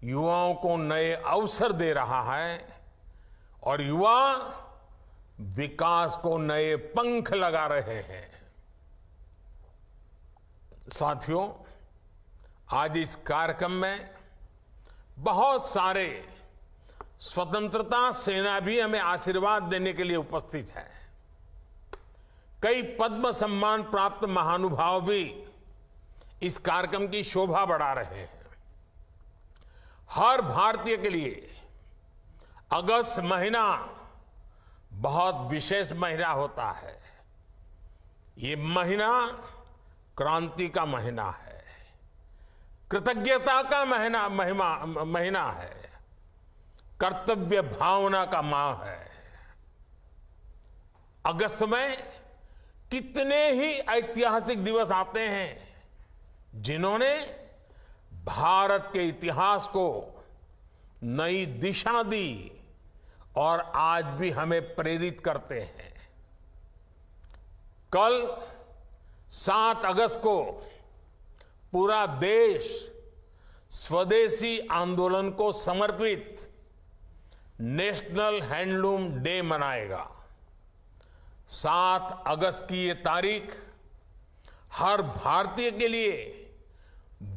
F: युवाओं को नए अवसर दे रहा है और युवा विकास को नए पंख लगा रहे हैं। साथियों, आज इस कार्यक्रम में बहुत सारे स्वतंत्रता सेना भी हमें आशीर्वाद देने के लिए उपस्थित है। कई पद्म सम्मान प्राप्त महानुभाव भी इस कार्यक्रम की शोभा बढ़ा रहे हैं। हर भारतीय के लिए अगस्त महीना बहुत विशेष महीना होता है। ये महीना क्रांति का महीना है, कृतज्ञता का महीना है, कर्तव्य भावना का माह है। अगस्त में कितने ही ऐतिहासिक दिवस आते हैं जिन्होंने भारत के इतिहास को नई दिशा दी और आज भी हमें प्रेरित करते हैं। कल 7 अगस्त को पूरा देश स्वदेशी आंदोलन को समर्पित नेशनल हैंडलूम डे मनाएगा। 7 अगस्त की ये तारीख हर भारतीय के लिए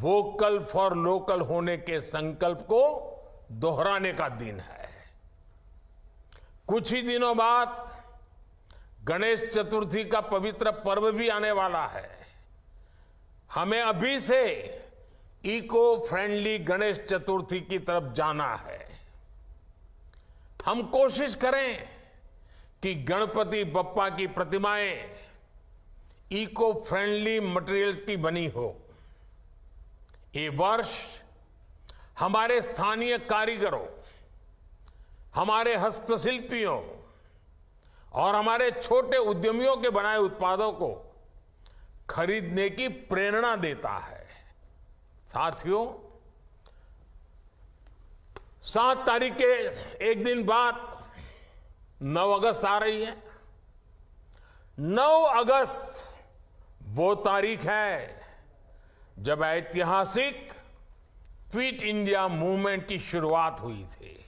F: वोकल फॉर लोकल होने के संकल्प को दोहराने का दिन है। कुछ ही दिनों बाद गणेश चतुर्थी का पवित्र पर्व भी आने वाला है। हमें अभी से इको फ्रेंडली गणेश चतुर्थी की तरफ जाना है। हम कोशिश करें कि गणपति बप्पा की प्रतिमाएं इको फ्रेंडली मटेरियल्स की बनी हो। ये वर्ष हमारे स्थानीय कारीगरों, हमारे हस्तशिल्पियों और हमारे छोटे उद्यमियों के बनाए उत्पादों को खरीदने की प्रेरणा देता है। साथियों, 7 तारीख के एक दिन बाद 9 अगस्त आ रही है। 9 अगस्त वो तारीख है जब ऐतिहासिक क्विट इंडिया मूवमेंट की शुरुआत हुई थी।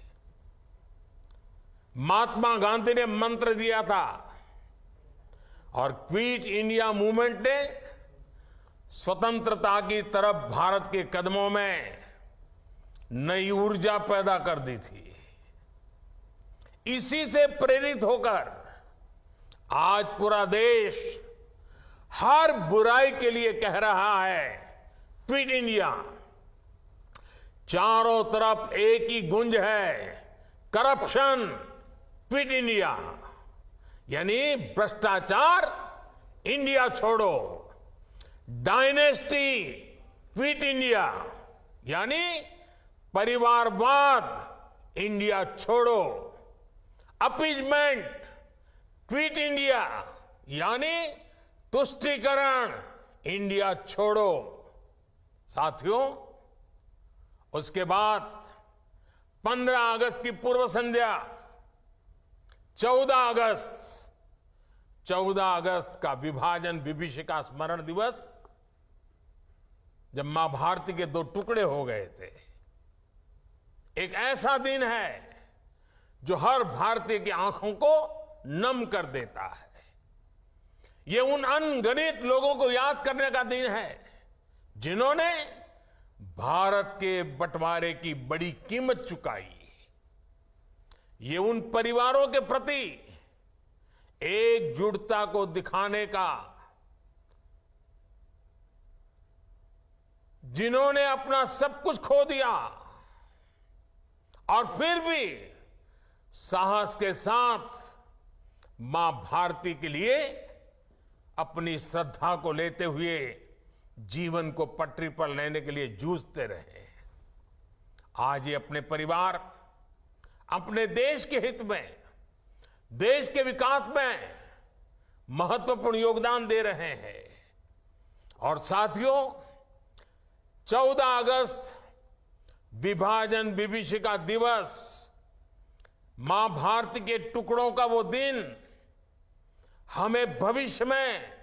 F: महात्मा गांधी ने मंत्र दिया था और क्विट इंडिया मूवमेंट ने स्वतंत्रता की तरफ भारत के कदमों में नई ऊर्जा पैदा कर दी थी। इसी से प्रेरित होकर आज पूरा देश हर बुराई के लिए कह रहा है क्विट इंडिया। चारों तरफ एक ही गूंज है, करप्शन क्विट इंडिया, यानी भ्रष्टाचार इंडिया छोड़ो। डायनेस्टी क्विट इंडिया, यानी परिवारवाद इंडिया छोड़ो। अपीजमेंट क्विट इंडिया, यानी तुष्टीकरण इंडिया छोड़ो। साथियों, उसके बाद 15 अगस्त की पूर्व संध्या 14 अगस्त का विभाजन विभीषिका स्मरण दिवस, जब मां भारती के 2 टुकड़े हो गए थे। एक ऐसा दिन है जो हर भारतीय की आंखों को नम कर देता है। ये उन अनगिनत लोगों को याद करने का दिन है जिन्होंने भारत के बंटवारे की बड़ी कीमत चुकाई। ये उन परिवारों के प्रति एकजुटता को दिखाने का जिन्होंने अपना सब कुछ खो दिया और फिर भी साहस के साथ मां भारती के लिए अपनी श्रद्धा को लेते हुए जीवन को पटरी पर लेने के लिए जूझते रहे। आज ये अपने परिवार, अपने देश के हित में, देश के विकास में महत्वपूर्ण योगदान दे रहे हैं। और साथियों, 14 अगस्त विभाजन विभीषिका दिवस, मां भारती के टुकड़ों का वो दिन हमें भविष्य में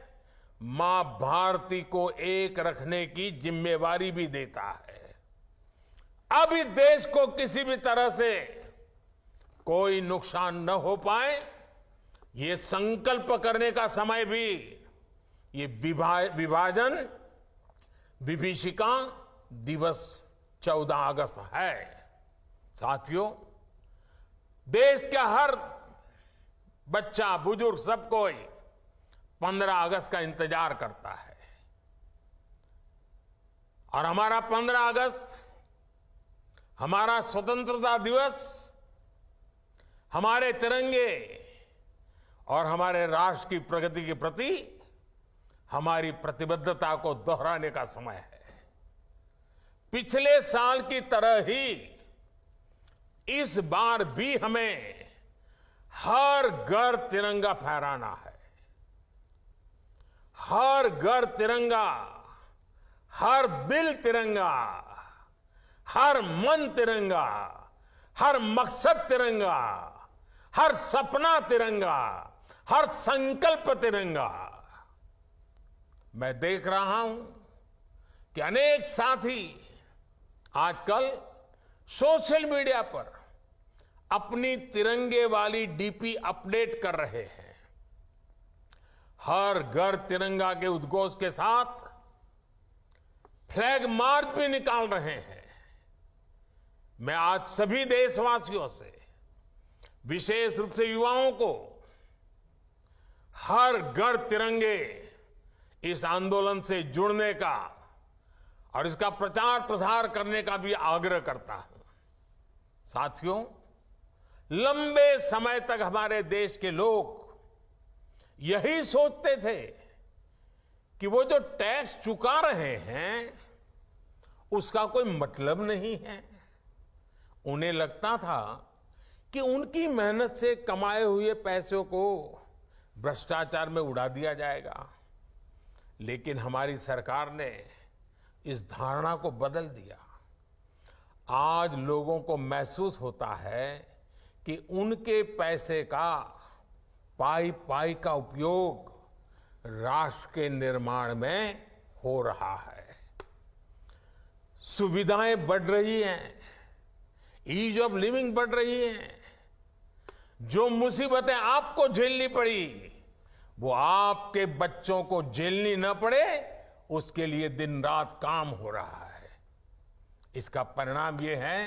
F: मां भारती को एक रखने की जिम्मेवारी भी देता है। अब इस देश को किसी भी तरह से कोई नुकसान न हो पाए, ये संकल्प करने का समय भी ये विभाजन विभीषिका दिवस 14 अगस्त है। साथियों, देश का हर बच्चा, बुजुर्ग, सब कोई 15 अगस्त का इंतजार करता है। और हमारा 15 अगस्त, हमारा स्वतंत्रता दिवस, हमारे तिरंगे और हमारे राष्ट्र की प्रगति के प्रति हमारी प्रतिबद्धता को दोहराने का समय है। पिछले साल की तरह ही इस बार भी हमें हर घर तिरंगा फहराना है। हर घर तिरंगा, हर दिल तिरंगा, हर मन तिरंगा, हर मकसद तिरंगा, हर सपना तिरंगा, हर संकल्प तिरंगा। मैं देख रहा हूं कि अनेक साथी आजकल सोशल मीडिया पर अपनी तिरंगे वाली डीपी अपडेट कर रहे हैं। हर घर तिरंगा के उद्घोष के साथ फ्लैग मार्च भी निकाल रहे हैं। मैं आज सभी देशवासियों से, विशेष रूप से युवाओं को, हर घर तिरंगे इस आंदोलन से जुड़ने का और इसका प्रचार प्रसार करने का भी आग्रह करता हूं। साथियों, लंबे समय तक हमारे देश के लोग यही सोचते थे कि वो जो टैक्स चुका रहे हैं उसका कोई मतलब नहीं है। उन्हें लगता था कि उनकी मेहनत से कमाए हुए पैसों को भ्रष्टाचार में उड़ा दिया जाएगा। लेकिन हमारी सरकार ने इस धारणा को बदल दिया। आज लोगों को महसूस होता है कि उनके पैसे का पाई पाई का उपयोग राष्ट्र के निर्माण में हो रहा है। सुविधाएं बढ़ रही हैं, ईज ऑफ लिविंग बढ़ रही है। जो मुसीबतें आपको झेलनी पड़ी वो आपके बच्चों को झेलनी न पड़े, उसके लिए दिन रात काम हो रहा है। इसका परिणाम ये है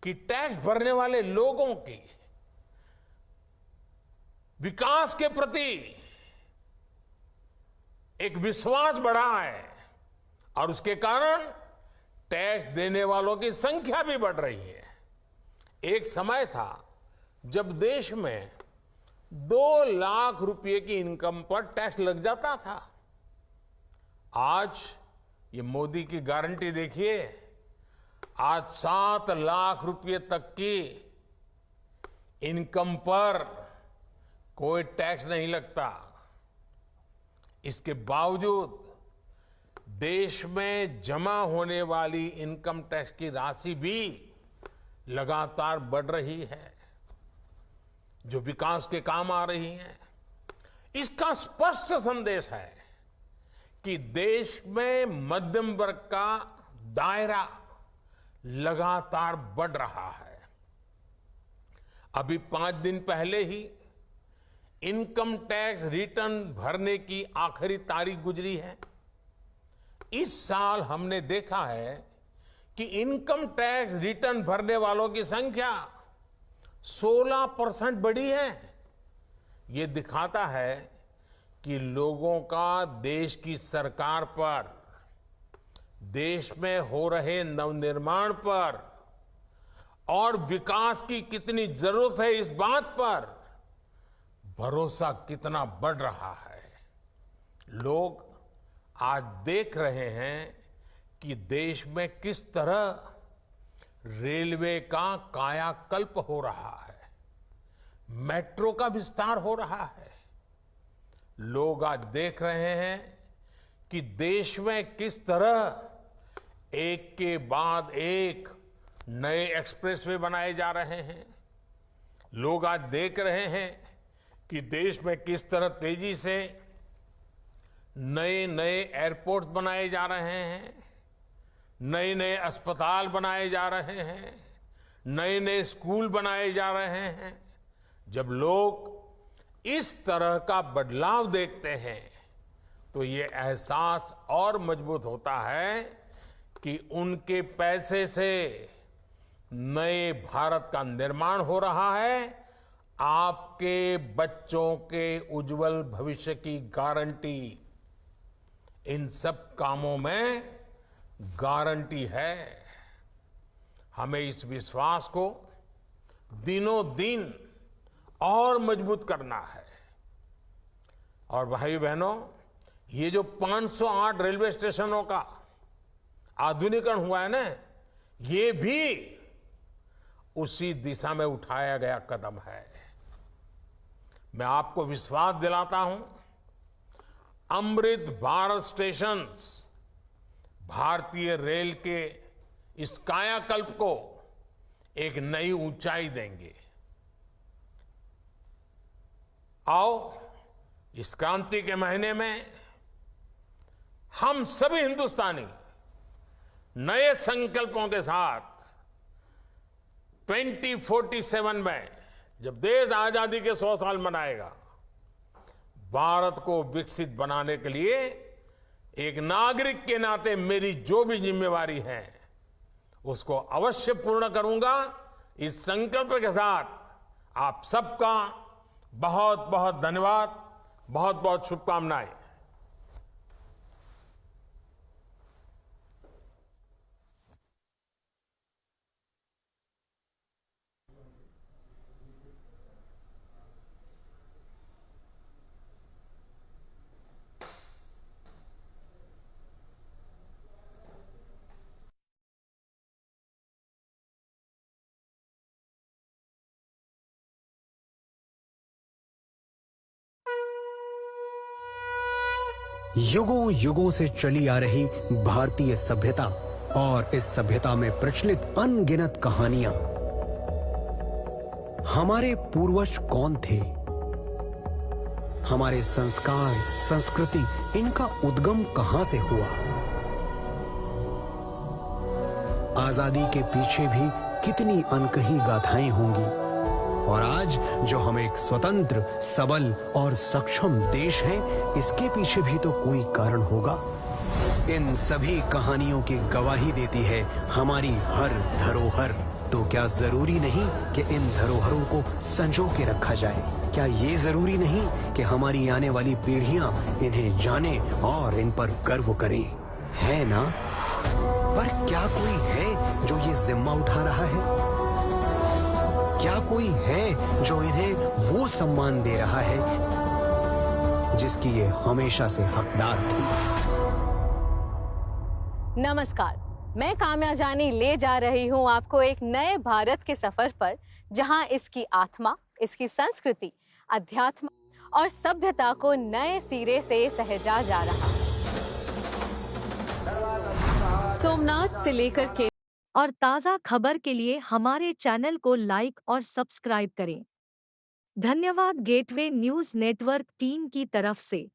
F: कि टैक्स भरने वाले लोगों की विकास के प्रति एक विश्वास बढ़ा है और उसके कारण टैक्स देने वालों की संख्या भी बढ़ रही है। एक समय था जब देश में 2 लाख रुपए की इनकम पर टैक्स लग जाता था। आज ये मोदी की गारंटी देखिए, आज 7 लाख रुपए तक की इनकम पर कोई टैक्स नहीं लगता। इसके बावजूद देश में जमा होने वाली इनकम टैक्स की राशि भी लगातार बढ़ रही है, जो विकास के काम आ रही है। इसका स्पष्ट संदेश है कि देश में मध्यम वर्ग का दायरा लगातार बढ़ रहा है। अभी 5 दिन पहले ही इनकम टैक्स रिटर्न भरने की आखिरी तारीख गुजरी है। इस साल हमने देखा है कि इनकम टैक्स रिटर्न भरने वालों की संख्या 16% बढ़ी है। ये दिखाता है कि लोगों का देश की सरकार पर देश में हो रहे नवनिर्माण पर और विकास की कितनी जरूरत है, इस बात पर भरोसा कितना बढ़ रहा है। लोग आज देख रहे हैं कि देश में किस तरह रेलवे का कायाकल्प हो रहा है, मेट्रो का विस्तार हो रहा है। लोग आज देख रहे हैं कि देश में किस तरह एक के बाद एक नए एक्सप्रेसवे बनाए जा रहे हैं। लोग आज देख रहे हैं कि देश में किस तरह तेजी से नए नए एयरपोर्ट बनाए जा रहे हैं, नए नए अस्पताल बनाए जा रहे हैं, नए नए स्कूल बनाए जा रहे हैं। जब लोग इस तरह का बदलाव देखते हैं तो ये एहसास और मजबूत होता है कि उनके पैसे से नए भारत का निर्माण हो रहा है। आपके बच्चों के उज्जवल भविष्य की गारंटी इन सब कामों में गारंटी है। हमें इस विश्वास को दिनों दिन और मजबूत करना है। और भाई बहनों, ये जो 508 रेलवे स्टेशनों का आधुनिकीकरण हुआ है ना, ये भी उसी दिशा में उठाया गया कदम है। मैं आपको विश्वास दिलाता हूं, अमृत भारत स्टेशंस भारतीय रेल के इस कायाकल्प को एक नई ऊंचाई देंगे। आओ, इस क्रांति के महीने में हम सभी हिंदुस्तानी नए संकल्पों के साथ 2047 में, जब देश आजादी के 100 साल मनाएगा, भारत को विकसित बनाने के लिए एक नागरिक के नाते मेरी जो भी जिम्मेवारी है उसको अवश्य पूर्ण करूंगा। इस संकल्प के साथ आप सबका बहुत बहुत धन्यवाद, बहुत बहुत शुभकामनाएं।
H: युगों युगों से चली आ रही भारतीय सभ्यता और इस सभ्यता में प्रचलित अनगिनत कहानियां। हमारे पूर्वज कौन थे, हमारे संस्कार, संस्कृति, इनका उद्गम कहां से हुआ, आजादी के पीछे भी कितनी अनकही गाथाएं होंगी। और आज जो हम एक स्वतंत्र, सबल और सक्षम देश हैं, इसके पीछे भी तो कोई कारण होगा। इन सभी कहानियों की गवाही देती है हमारी हर धरोहर। तो क्या जरूरी नहीं कि इन धरोहरों को संजो के रखा जाए? क्या ये जरूरी नहीं कि हमारी आने वाली पीढ़ियां इन्हें जाने और इन पर गर्व करें? है ना? पर क्या कोई है जो ये जिम्मा उठा रहा है? क्या कोई है जो इन्हें वो सम्मान दे रहा है जिसकी ये हमेशा से हकदार थी?
I: नमस्कार, मैं काम्या जानी ले जा रही हूं आपको एक नए भारत के सफर पर, जहां इसकी आत्मा, इसकी संस्कृति, अध्यात्म और सभ्यता को नए सिरे से सहेजा जा रहा है। सोमनाथ से लेकर के
A: और ताज़ा खबर के लिए हमारे चैनल को लाइक और सब्सक्राइब करें। धन्यवाद गेटवे न्यूज़ नेटवर्क टीम की तरफ से।